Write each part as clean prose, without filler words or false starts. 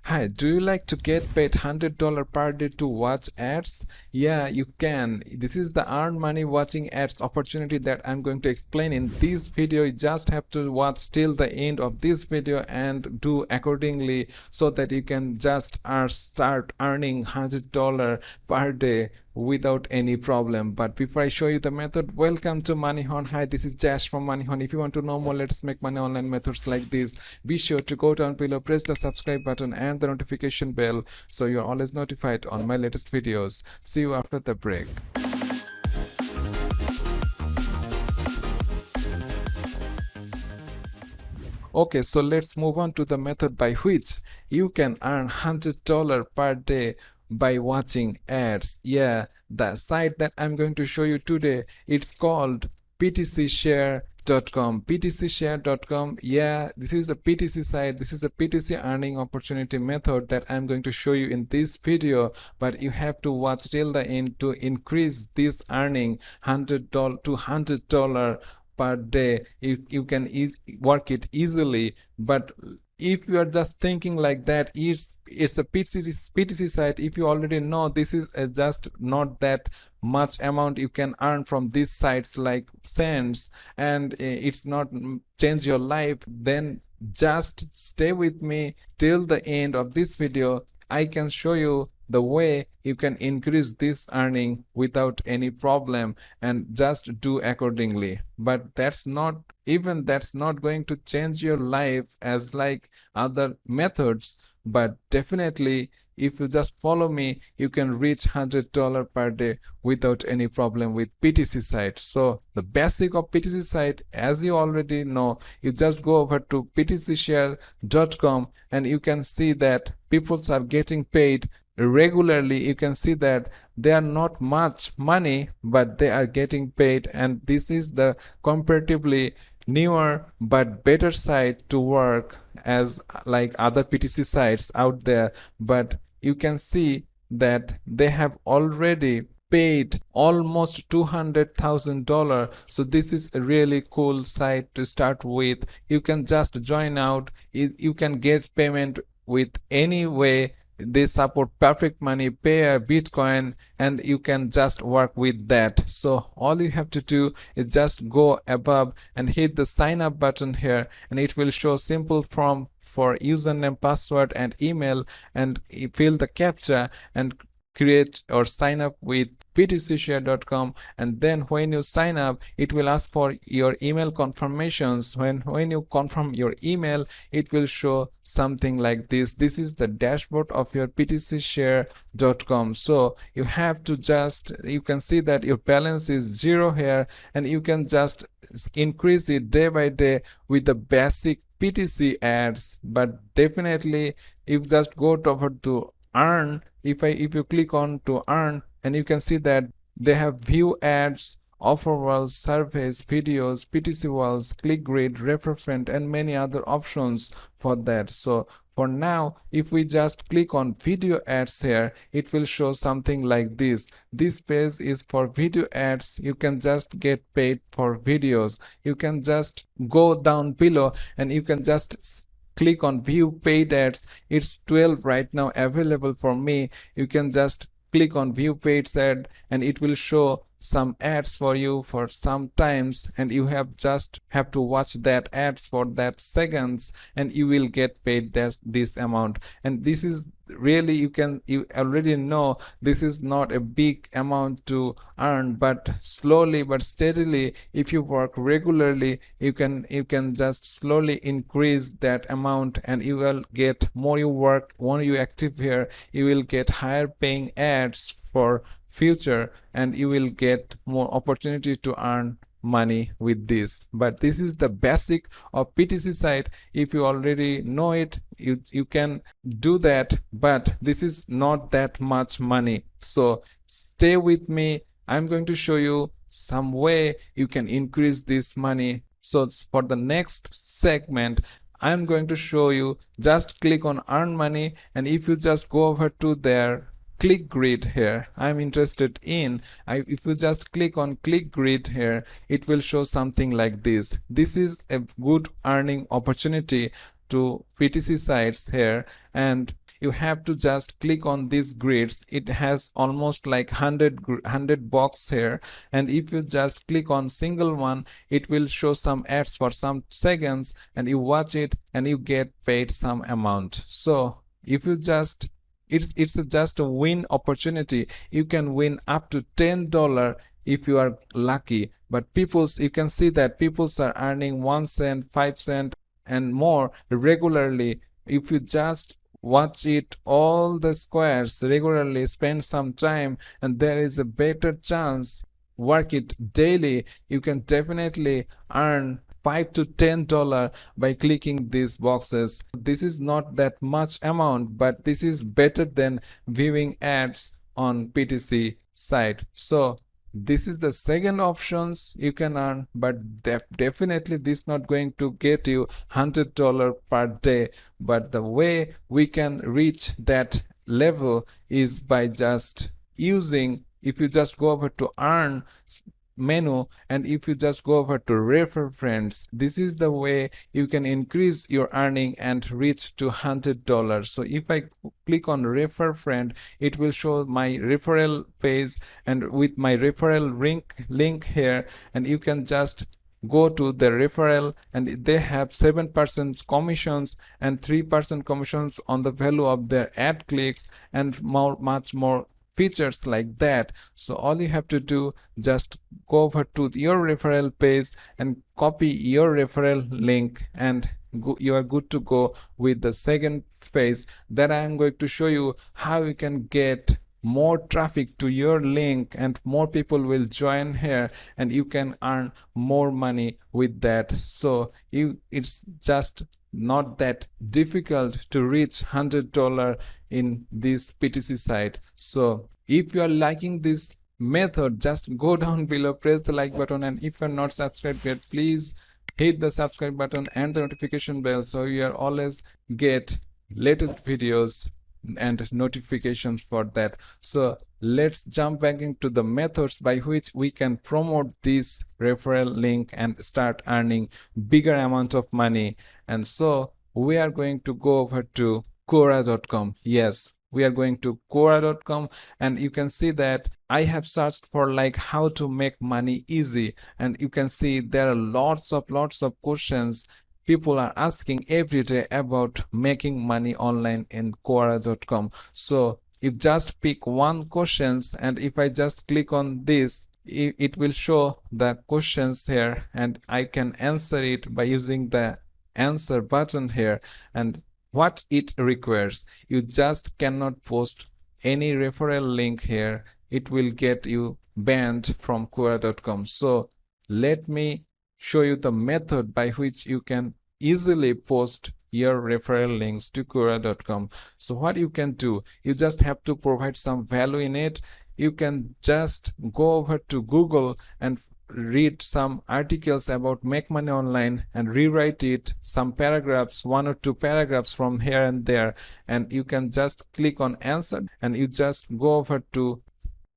Hi, do you like to get paid $100 per day to watch ads? Yeah, you can. This is the earn money watching ads opportunity that I'm going to explain in this video. You just have to watch till the end of this video and do accordingly so that you can just start earning $100 per day without any problem. But before I show you the method, welcome to Moneyhorn. Hi, this is Jash from Moneyhorn. If you want to know more Let's Make Money online methods like this, be sure to go down below, press the subscribe button and the notification bell so you're always notified on my latest videos. See you after the break. Okay, so let's move on to the method by which you can earn $100 per day by watching ads. Yeah, the site that I'm going to show you today, it's called ptcshare.com. ptcshare.com. Yeah, this is a PTC site. This is a PTC earning opportunity method that I'm going to show you in this video, but you have to watch till the end to increase this earning $100 to $100 per day. You can work it easily, but if you are just thinking like that, it's a PTC site. If you already know this is just not that much amount you can earn from these sites like cents, and it's not change your life, then just stay with me till the end of this video. I can show you the way you can increase this earning without any problem, and just do accordingly. But that's not going to change your life as like other methods, but definitely if you just follow me, you can reach $100 per day without any problem with PTC site. So the basic of PTC site, as you already know, you just go over to ptcshare.com and you can see that people are getting paid regularly. You can see that they are not much money, but they are getting paid, and this is the comparatively newer but better site to work as like other PTC sites out there. But you can see that they have already paid almost $200,000. So this is a really cool site to start with. You can just join out. You can get payment with any way. They support Perfect Money, Pay, Bitcoin, and you can just work with that. So all you have to do is just go above and hit the sign up button here, and it will show simple form for username, password, and email, and fill the captcha and create or sign up with ptcshare.com. And then when you sign up, it will ask for your email confirmations. When you confirm your email, it will show something like this. This is the dashboard of your ptcshare.com. so you have to just, you can see that your balance is 0 here, and you can just increase it day by day with the basic PTC ads. But definitely if you just go over to earn, if you click on to earn, and you can see that they have view ads, offer walls, surveys, videos, PTC walls, click grid, refer friend, and many other options for that. So for now, if we just click on video ads here, it will show something like this. This page is for video ads. You can just get paid for videos. You can just go down below and you can just click on view paid ads. It's 12 right now available for me. You can just click on view paid ad and it will show some ads for you for some times, and you have to watch that ads for that seconds, and you will get paid this amount. And this is really, you already know this is not a big amount to earn, but slowly but steadily, if you work regularly, you can just slowly increase that amount, and you will get more you work, more you active here, you will get higher paying ads for future, and you will get more opportunity to earn money with this. But this is the basic of PTC site. If you already know it, you can do that, but this is not that much money. So stay with me. I'm going to show you some way you can increase this money. So for the next segment, I'm going to show you, just click on earn money, and if you just go over to their click grid here, I'm interested in, if you just click on click grid here, it will show something like this. This is a good earning opportunity to PTC sites here, and you have to just click on these grids. It has almost like 100 box here, and if you just click on single one, it will show some ads for some seconds, and you watch it and you get paid some amount. So if you just it's just a win opportunity. You can win up to $10 if you are lucky. But you can see that people are earning 1 cent, 5 cent and more regularly. If you just watch it all the squares regularly, spend some time, and there is a better chance, work it daily, you can definitely earn $5 to $10 by clicking these boxes. This is not that much amount, but this is better than viewing ads on PTC site. So this is the second options you can earn, but definitely this not going to get you $100 per day. But the way we can reach that level is by just using, if you just go over to earn menu, and if you just go over to refer friends, this is the way you can increase your earning and reach to $100. So if I click on refer friend, it will show my referral page and with my referral link here, and you can just go to the referral, and they have 7% commissions and 3% commissions on the value of their ad clicks, and much more features like that. So all you have to do, just go over to your referral page and copy your referral link, and you are good to go with the second phase that I am going to show you how you can get more traffic to your link and more people will join here, and you can earn more money with that. So it's just not that difficult to reach $100 in this PTC site. So if you are liking this method, just go down below, press the like button, and if you're not subscribed yet, please hit the subscribe button and the notification bell so you are always get latest videos and notifications for that. So let's jump back into the methods by which we can promote this referral link and start earning bigger amount of money. And so we are going to go over to Quora.com. Yes, we are going to Quora.com, and you can see that I have searched for like how to make money easy, and you can see there are lots of questions people are asking every day about making money online in Quora.com. So if just pick one questions, and if I just click on this, it will show the questions here, and I can answer it by using the answer button here. And what it requires, you just cannot post any referral link here. It will get you banned from Quora.com. So let me show you the method by which you can easily post your referral links to Quora.com. So what you can do, you just have to provide some value in it. You can just go over to Google and read some articles about make money online and rewrite it, some paragraphs, 1 or 2 paragraphs from here and there, and you can just click on answer, and you just go over to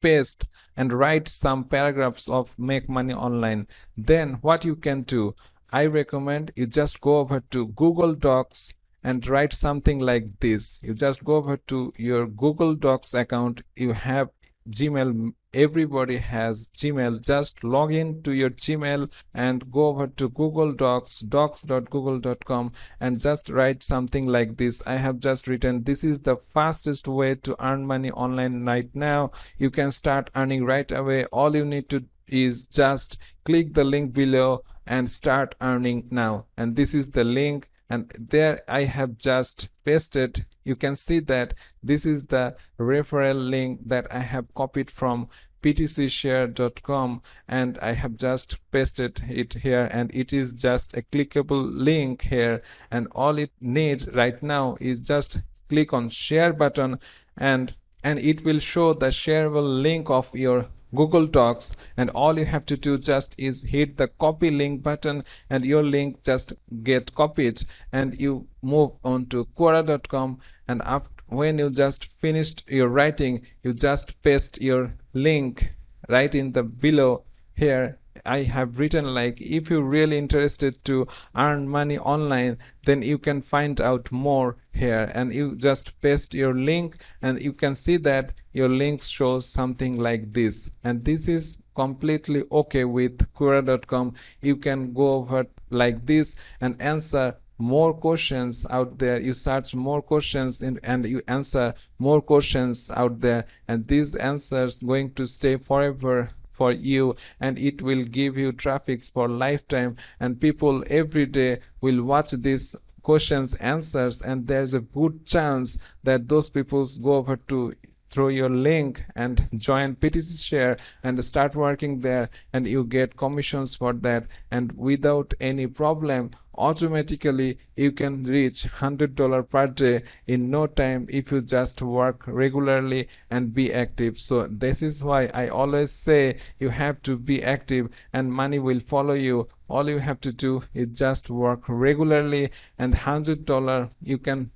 paste and write some paragraphs of make money online. Then what you can do, I recommend you just go over to Google Docs and write something like this. You just go over to your Google Docs account. You have Gmail, everybody has Gmail. Just log in to your Gmail and go over to Google Docs, docs.google.com, and just write something like this. I have just written, this is the fastest way to earn money online right now. You can start earning right away. All you need to is just click the link below and start earning now. And this is the link, and there I have just pasted. You can see that this is the referral link that I have copied from ptcshare.com, and I have just pasted it here, and it is just a clickable link here, and all it needs right now is just click on share button, and it will show the shareable link of your Google Docs, and all you have to do just is hit the copy link button, and your link just get copied, and you move on to Quora.com, and after when you just finished your writing, you just paste your link right in the below here, I have written like, if you're really interested to earn money online, then you can find out more here, and you just paste your link and you can see that your link shows something like this, and this is completely okay with Quora.com. You can go over like this and answer more questions out there. You search more questions and you answer more questions out there, and these answers going to stay forever for you, and it will give you traffics for lifetime, and people every day will watch these questions answers, and there's a good chance that those people go over to through your link and join PTC Share and start working there, and you get commissions for that, and without any problem automatically you can reach $100 per day in no time if you just work regularly and be active. So this is why I always say you have to be active and money will follow you. All you have to do is just work regularly, and $100 you can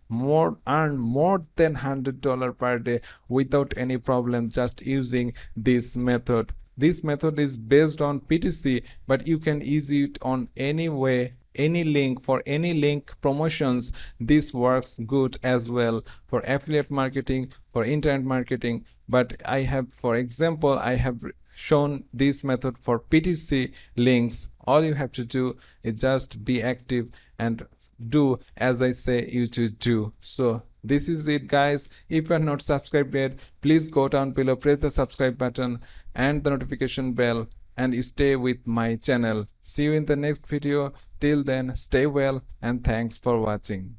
earn more than $100 per day without any problem just using this method. This method is based on PTC, but you can use it on any way, any link. For any link promotions, this works good as well for affiliate marketing, for internet marketing. But I have, for example, I have shown this method for PTC links. All you have to do is just be active and do as I say you to do. So this is it, guys. If you are not subscribed yet, please go down below, press the subscribe button and the notification bell, and stay with my channel. See you in the next video. Till then, stay well and thanks for watching.